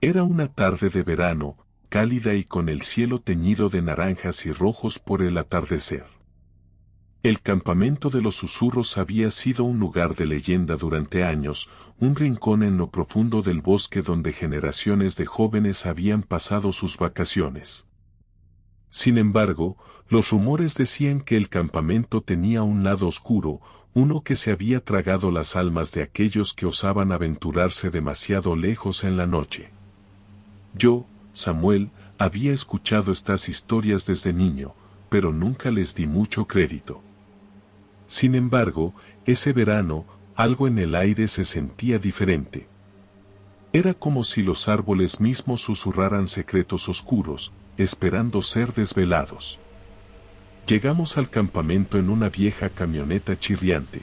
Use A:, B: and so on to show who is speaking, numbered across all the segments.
A: Era una tarde de verano, cálida y con el cielo teñido de naranjas y rojos por el atardecer. El campamento de los susurros había sido un lugar de leyenda durante años, un rincón en lo profundo del bosque donde generaciones de jóvenes habían pasado sus vacaciones. Sin embargo, los rumores decían que el campamento tenía un lado oscuro, uno que se había tragado las almas de aquellos que osaban aventurarse demasiado lejos en la noche. Yo, Samuel, había escuchado estas historias desde niño, pero nunca les di mucho crédito. Sin embargo, ese verano, algo en el aire se sentía diferente. Era como si los árboles mismos susurraran secretos oscuros, esperando ser desvelados. Llegamos al campamento en una vieja camioneta chirriante.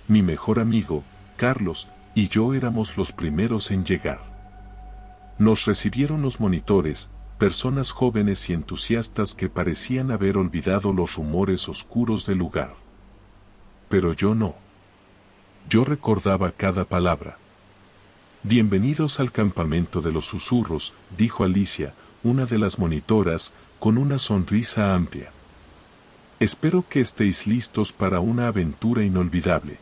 A: Mi mejor amigo, Carlos, y yo éramos los primeros en llegar. Nos recibieron los monitores, personas jóvenes y entusiastas que parecían haber olvidado los rumores oscuros del lugar. Pero yo no. Yo recordaba cada palabra. Bienvenidos al campamento de los susurros, dijo Alicia, una de las monitoras, con una sonrisa amplia. Espero que estéis listos para una aventura inolvidable.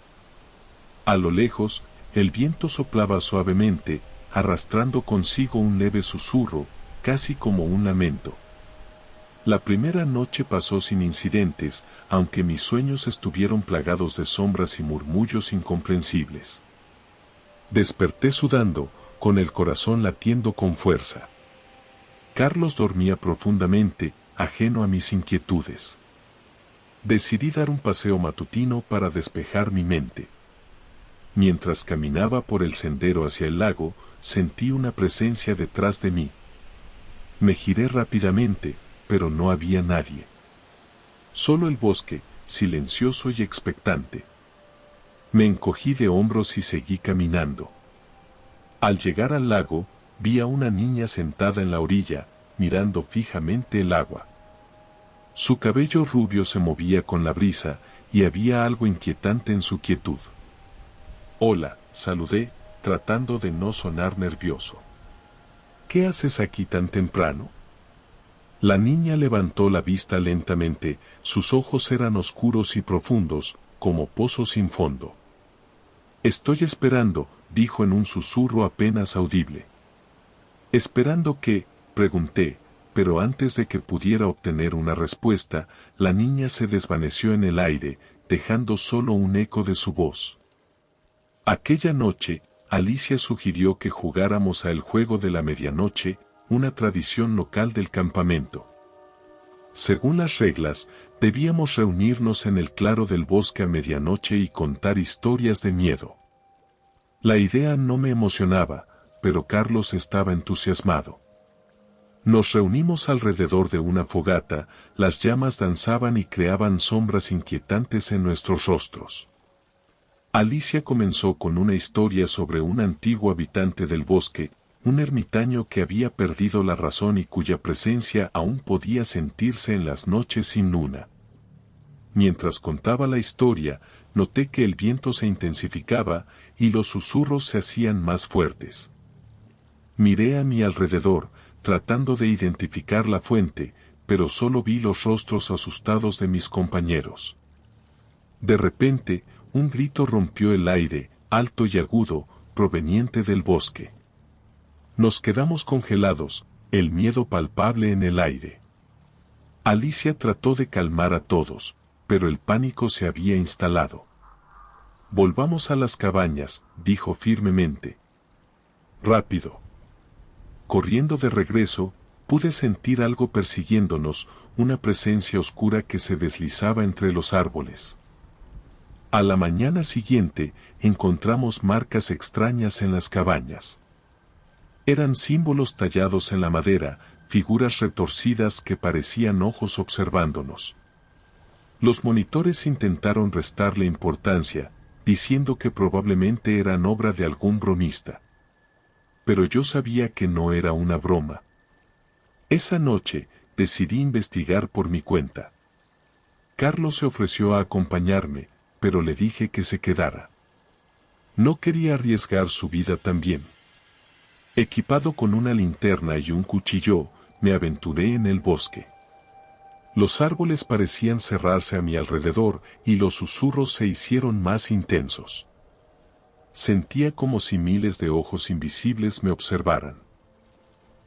A: A lo lejos, el viento soplaba suavemente, arrastrando consigo un leve susurro, casi como un lamento. La primera noche pasó sin incidentes, aunque mis sueños estuvieron plagados de sombras y murmullos incomprensibles. Desperté sudando, con el corazón latiendo con fuerza. Carlos dormía profundamente, ajeno a mis inquietudes. Decidí dar un paseo matutino para despejar mi mente. Mientras caminaba por el sendero hacia el lago, sentí una presencia detrás de mí. Me giré rápidamente, pero no había nadie. Solo el bosque, silencioso y expectante. Me encogí de hombros y seguí caminando. Al llegar al lago, vi a una niña sentada en la orilla, mirando fijamente el agua. Su cabello rubio se movía con la brisa, y había algo inquietante en su quietud. Hola, saludé, tratando de no sonar nervioso. ¿Qué haces aquí tan temprano? La niña levantó la vista lentamente, sus ojos eran oscuros y profundos, como pozos sin fondo. Estoy esperando, dijo en un susurro apenas audible. ¿Esperando qué?, pregunté, pero antes de que pudiera obtener una respuesta, la niña se desvaneció en el aire, dejando solo un eco de su voz. Aquella noche, Alicia sugirió que jugáramos a el juego de la medianoche, una tradición local del campamento. Según las reglas, debíamos reunirnos en el claro del bosque a medianoche y contar historias de miedo. La idea no me emocionaba, pero Carlos estaba entusiasmado. Nos reunimos alrededor de una fogata, las llamas danzaban y creaban sombras inquietantes en nuestros rostros. Alicia comenzó con una historia sobre un antiguo habitante del bosque, un ermitaño que había perdido la razón y cuya presencia aún podía sentirse en las noches sin luna. Mientras contaba la historia, noté que el viento se intensificaba y los susurros se hacían más fuertes. Miré a mi alrededor, tratando de identificar la fuente, pero solo vi los rostros asustados de mis compañeros. De repente, un grito rompió el aire, alto y agudo, proveniente del bosque. Nos quedamos congelados, el miedo palpable en el aire. Alicia trató de calmar a todos, pero el pánico se había instalado. Volvamos a las cabañas, dijo firmemente. Rápido. Corriendo de regreso, pude sentir algo persiguiéndonos, una presencia oscura que se deslizaba entre los árboles. A la mañana siguiente, encontramos marcas extrañas en las cabañas. Eran símbolos tallados en la madera, figuras retorcidas que parecían ojos observándonos. Los monitores intentaron restarle importancia, diciendo que probablemente eran obra de algún bromista. Pero yo sabía que no era una broma. Esa noche, decidí investigar por mi cuenta. Carlos se ofreció a acompañarme, pero le dije que se quedara. No quería arriesgar su vida también. Equipado con una linterna y un cuchillo, me aventuré en el bosque. Los árboles parecían cerrarse a mi alrededor y los susurros se hicieron más intensos. Sentía como si miles de ojos invisibles me observaran.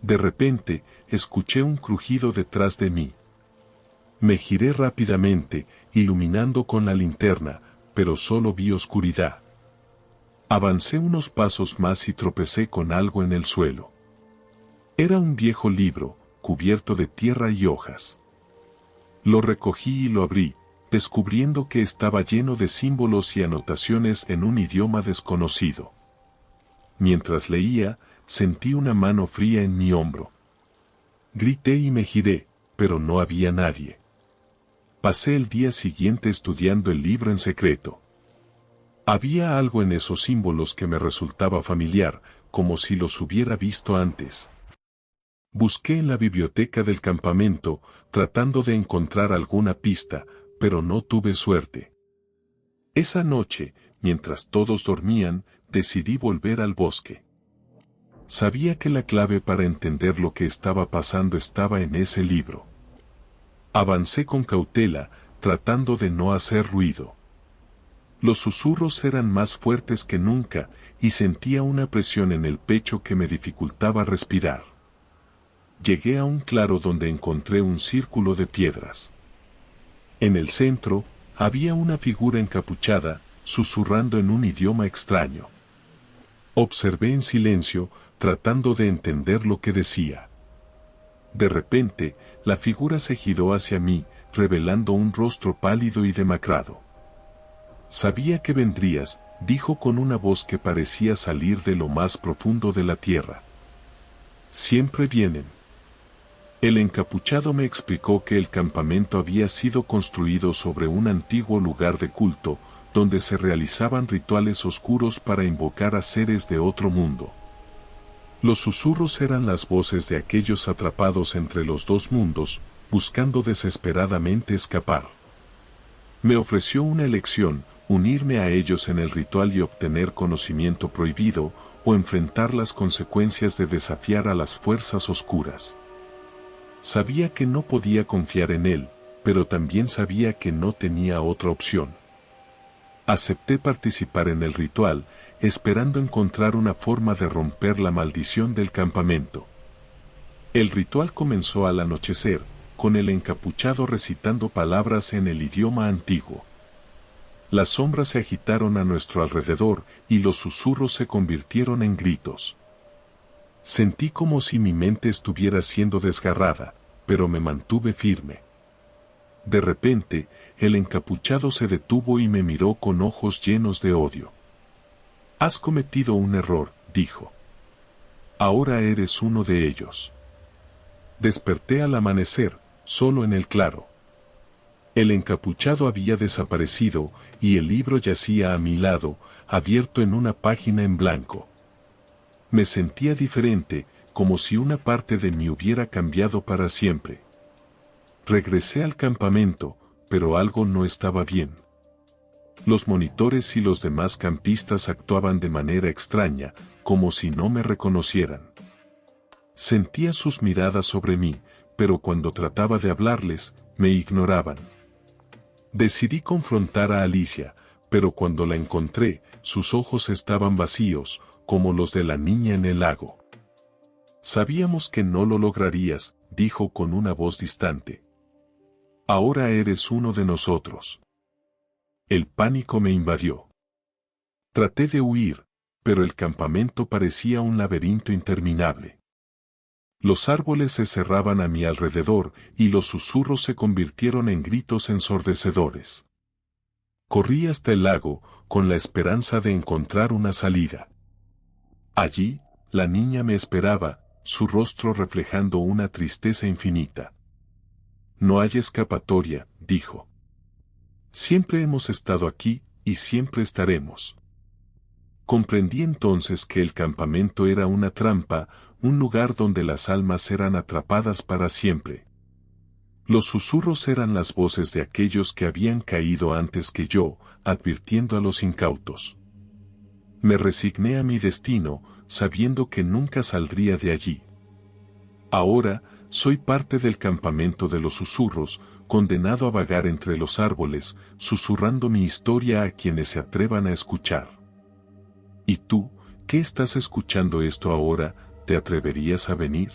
A: De repente, escuché un crujido detrás de mí. Me giré rápidamente, iluminando con la linterna, pero solo vi oscuridad. Avancé unos pasos más y tropecé con algo en el suelo. Era un viejo libro, cubierto de tierra y hojas. Lo recogí y lo abrí, descubriendo que estaba lleno de símbolos y anotaciones en un idioma desconocido. Mientras leía, sentí una mano fría en mi hombro. Grité y me giré, pero no había nadie. Pasé el día siguiente estudiando el libro en secreto. Había algo en esos símbolos que me resultaba familiar, como si los hubiera visto antes. Busqué en la biblioteca del campamento, tratando de encontrar alguna pista, pero no tuve suerte. Esa noche, mientras todos dormían, decidí volver al bosque. Sabía que la clave para entender lo que estaba pasando estaba en ese libro. Avancé con cautela, tratando de no hacer ruido. Los susurros eran más fuertes que nunca, y sentía una presión en el pecho que me dificultaba respirar. Llegué a un claro donde encontré un círculo de piedras. En el centro, había una figura encapuchada, susurrando en un idioma extraño. Observé en silencio, tratando de entender lo que decía. De repente, la figura se giró hacia mí, revelando un rostro pálido y demacrado. Sabía que vendrías, dijo con una voz que parecía salir de lo más profundo de la tierra. Siempre vienen. El encapuchado me explicó que el campamento había sido construido sobre un antiguo lugar de culto, donde se realizaban rituales oscuros para invocar a seres de otro mundo. Los susurros eran las voces de aquellos atrapados entre los dos mundos, buscando desesperadamente escapar. Me ofreció una elección: unirme a ellos en el ritual y obtener conocimiento prohibido, o enfrentar las consecuencias de desafiar a las fuerzas oscuras. Sabía que no podía confiar en él, pero también sabía que no tenía otra opción. Acepté participar en el ritual, esperando encontrar una forma de romper la maldición del campamento. El ritual comenzó al anochecer, con el encapuchado recitando palabras en el idioma antiguo. Las sombras se agitaron a nuestro alrededor y los susurros se convirtieron en gritos. Sentí como si mi mente estuviera siendo desgarrada, pero me mantuve firme. De repente, el encapuchado se detuvo y me miró con ojos llenos de odio. «Has cometido un error», dijo. «Ahora eres uno de ellos». Desperté al amanecer, solo en el claro. El encapuchado había desaparecido, y el libro yacía a mi lado, abierto en una página en blanco. Me sentía diferente, como si una parte de mí hubiera cambiado para siempre. Regresé al campamento, pero algo no estaba bien. Los monitores y los demás campistas actuaban de manera extraña, como si no me reconocieran. Sentía sus miradas sobre mí, pero cuando trataba de hablarles, me ignoraban. Decidí confrontar a Alicia, pero cuando la encontré, sus ojos estaban vacíos, como los de la niña en el lago. «Sabíamos que no lo lograrías», dijo con una voz distante. «Ahora eres uno de nosotros». El pánico me invadió. Traté de huir, pero el campamento parecía un laberinto interminable. Los árboles se cerraban a mi alrededor y los susurros se convirtieron en gritos ensordecedores. Corrí hasta el lago, con la esperanza de encontrar una salida. Allí, la niña me esperaba, su rostro reflejando una tristeza infinita. «No hay escapatoria», dijo. «Siempre hemos estado aquí, y siempre estaremos». Comprendí entonces que el campamento era una trampa, un lugar donde las almas eran atrapadas para siempre. Los susurros eran las voces de aquellos que habían caído antes que yo, advirtiendo a los incautos. Me resigné a mi destino, sabiendo que nunca saldría de allí. Ahora, soy parte del campamento de los susurros, condenado a vagar entre los árboles, susurrando mi historia a quienes se atrevan a escuchar. ¿Y tú, qué estás escuchando esto ahora, te atreverías a venir?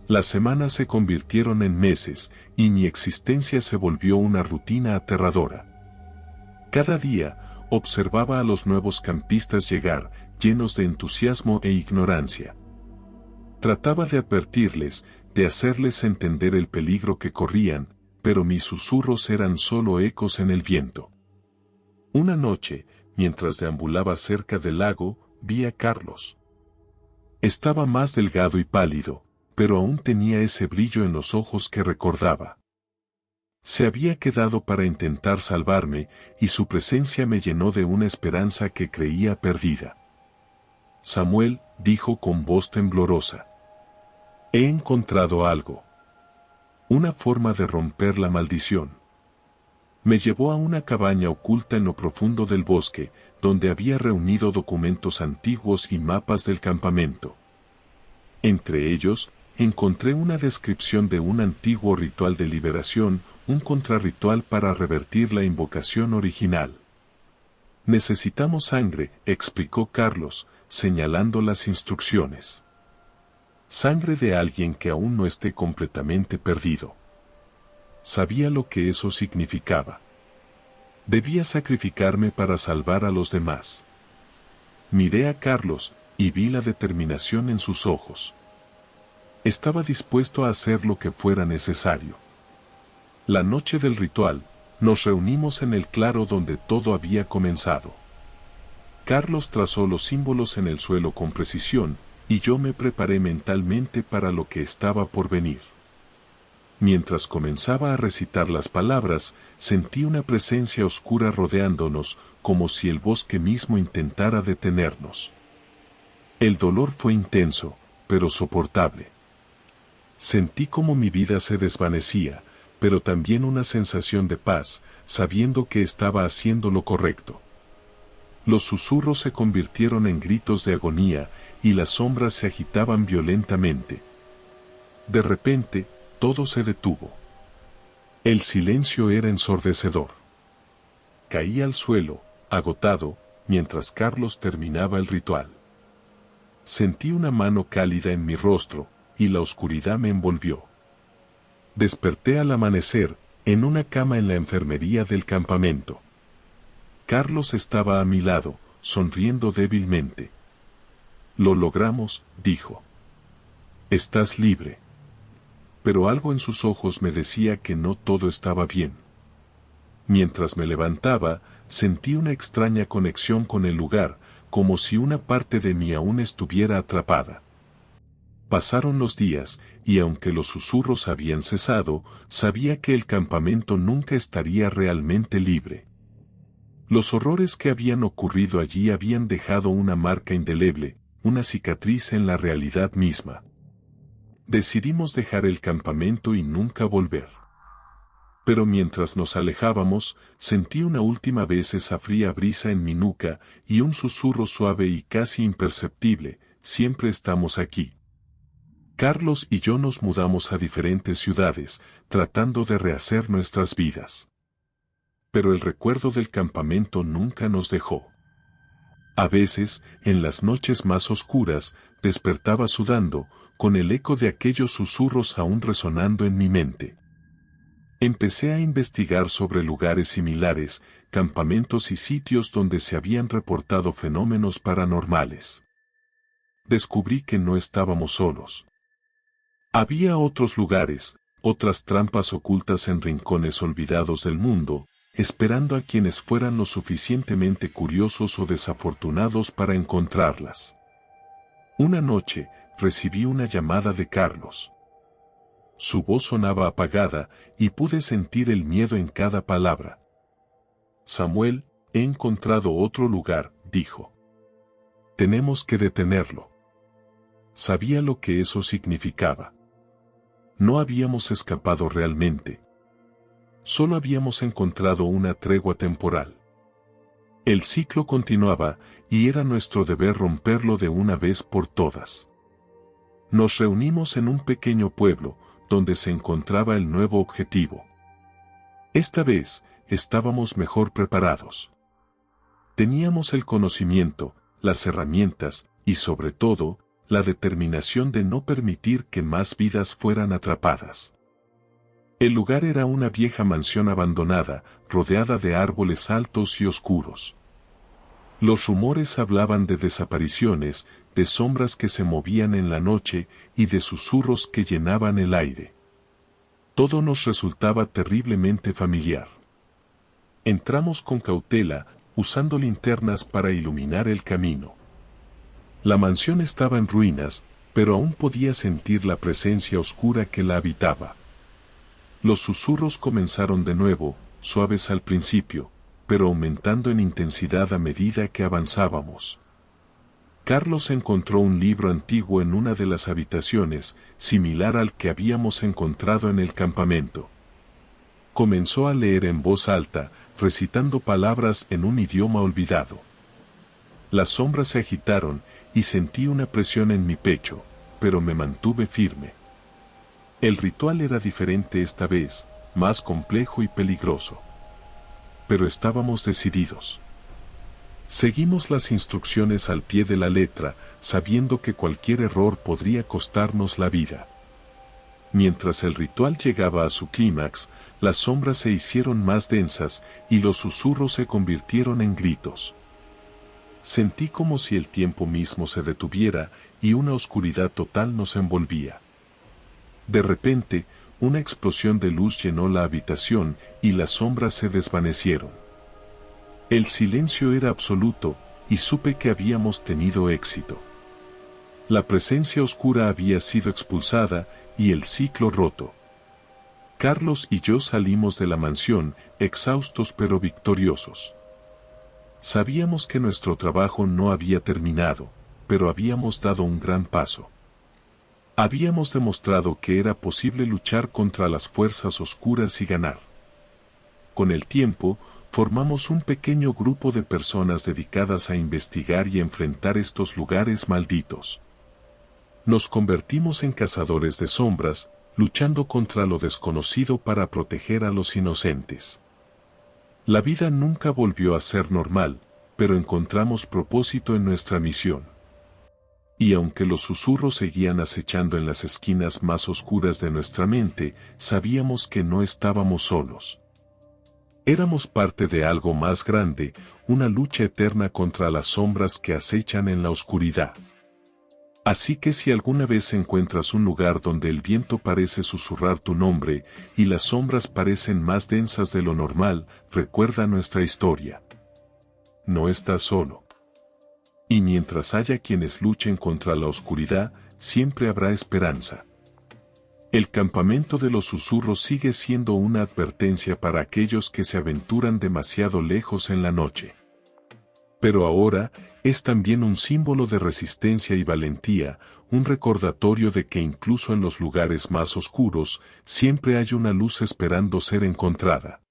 A: Las semanas se convirtieron en meses, y mi existencia se volvió una rutina aterradora. Cada día, observaba a los nuevos campistas llegar, llenos de entusiasmo e ignorancia. Trataba de advertirles, de hacerles entender el peligro que corrían, pero mis susurros eran solo ecos en el viento. Una noche, mientras deambulaba cerca del lago, vi a Carlos. Estaba más delgado y pálido, pero aún tenía ese brillo en los ojos que recordaba. Se había quedado para intentar salvarme, y su presencia me llenó de una esperanza que creía perdida. Samuel, dijo con voz temblorosa. He encontrado algo. Una forma de romper la maldición. Me llevó a una cabaña oculta en lo profundo del bosque, donde había reunido documentos antiguos y mapas del campamento. Entre ellos, encontré una descripción de un antiguo ritual de liberación, un contrarritual para revertir la invocación original. Necesitamos sangre, explicó Carlos, señalando las instrucciones. Sangre de alguien que aún no esté completamente perdido. Sabía lo que eso significaba. Debía sacrificarme para salvar a los demás. Miré a Carlos, y vi la determinación en sus ojos. Estaba dispuesto a hacer lo que fuera necesario. La noche del ritual, nos reunimos en el claro donde todo había comenzado. Carlos trazó los símbolos en el suelo con precisión, y yo me preparé mentalmente para lo que estaba por venir. Mientras comenzaba a recitar las palabras, sentí una presencia oscura rodeándonos, como si el bosque mismo intentara detenernos. El dolor fue intenso, pero soportable. Sentí como mi vida se desvanecía, pero también una sensación de paz, sabiendo que estaba haciendo lo correcto. Los susurros se convirtieron en gritos de agonía, y las sombras se agitaban violentamente. De repente, todo se detuvo. El silencio era ensordecedor. Caí al suelo, agotado, mientras Carlos terminaba el ritual. Sentí una mano cálida en mi rostro, y la oscuridad me envolvió. Desperté al amanecer, en una cama en la enfermería del campamento. Carlos estaba a mi lado, sonriendo débilmente. Lo logramos, dijo. Estás libre. Pero algo en sus ojos me decía que no todo estaba bien. Mientras me levantaba, sentí una extraña conexión con el lugar, como si una parte de mí aún estuviera atrapada. Pasaron los días, y aunque los susurros habían cesado, sabía que el campamento nunca estaría realmente libre. Los horrores que habían ocurrido allí habían dejado una marca indeleble, una cicatriz en la realidad misma. Decidimos dejar el campamento y nunca volver. Pero mientras nos alejábamos, sentí una última vez esa fría brisa en mi nuca, y un susurro suave y casi imperceptible, siempre estamos aquí. Carlos y yo nos mudamos a diferentes ciudades, tratando de rehacer nuestras vidas. Pero el recuerdo del campamento nunca nos dejó. A veces, en las noches más oscuras, despertaba sudando, con el eco de aquellos susurros aún resonando en mi mente. Empecé a investigar sobre lugares similares, campamentos y sitios donde se habían reportado fenómenos paranormales. Descubrí que no estábamos solos. Había otros lugares, otras trampas ocultas en rincones olvidados del mundo, esperando a quienes fueran lo suficientemente curiosos o desafortunados para encontrarlas. Una noche, recibí una llamada de Carlos. Su voz sonaba apagada, y pude sentir el miedo en cada palabra. Samuel, he encontrado otro lugar, dijo. Tenemos que detenerlo. Sabía lo que eso significaba. No habíamos escapado realmente. Solo habíamos encontrado una tregua temporal. El ciclo continuaba, y era nuestro deber romperlo de una vez por todas. Nos reunimos en un pequeño pueblo, donde se encontraba el nuevo objetivo. Esta vez, estábamos mejor preparados. Teníamos el conocimiento, las herramientas, y sobre todo, la determinación de no permitir que más vidas fueran atrapadas. El lugar era una vieja mansión abandonada, rodeada de árboles altos y oscuros. Los rumores hablaban de desapariciones, de sombras que se movían en la noche y de susurros que llenaban el aire. Todo nos resultaba terriblemente familiar. Entramos con cautela, usando linternas para iluminar el camino. La mansión estaba en ruinas, pero aún podía sentir la presencia oscura que la habitaba. Los susurros comenzaron de nuevo, suaves al principio, pero aumentando en intensidad a medida que avanzábamos. Carlos encontró un libro antiguo en una de las habitaciones, similar al que habíamos encontrado en el campamento. Comenzó a leer en voz alta, recitando palabras en un idioma olvidado. Las sombras se agitaron, y sentí una presión en mi pecho, pero me mantuve firme. El ritual era diferente esta vez, más complejo y peligroso. Pero estábamos decididos. Seguimos las instrucciones al pie de la letra, sabiendo que cualquier error podría costarnos la vida. Mientras el ritual llegaba a su clímax, las sombras se hicieron más densas y los susurros se convirtieron en gritos. Sentí como si el tiempo mismo se detuviera y una oscuridad total nos envolvía. De repente, una explosión de luz llenó la habitación y las sombras se desvanecieron. El silencio era absoluto y supe que habíamos tenido éxito. La presencia oscura había sido expulsada y el ciclo roto. Carlos y yo salimos de la mansión, exhaustos pero victoriosos. Sabíamos que nuestro trabajo no había terminado, pero habíamos dado un gran paso. Habíamos demostrado que era posible luchar contra las fuerzas oscuras y ganar. Con el tiempo, formamos un pequeño grupo de personas dedicadas a investigar y enfrentar estos lugares malditos. Nos convertimos en cazadores de sombras, luchando contra lo desconocido para proteger a los inocentes. La vida nunca volvió a ser normal, pero encontramos propósito en nuestra misión. Y aunque los susurros seguían acechando en las esquinas más oscuras de nuestra mente, sabíamos que no estábamos solos. Éramos parte de algo más grande, una lucha eterna contra las sombras que acechan en la oscuridad. Así que si alguna vez encuentras un lugar donde el viento parece susurrar tu nombre y las sombras parecen más densas de lo normal, recuerda nuestra historia. No estás solo. Y mientras haya quienes luchen contra la oscuridad, siempre habrá esperanza. El campamento de los susurros sigue siendo una advertencia para aquellos que se aventuran demasiado lejos en la noche. Pero ahora, es también un símbolo de resistencia y valentía, un recordatorio de que incluso en los lugares más oscuros, siempre hay una luz esperando ser encontrada.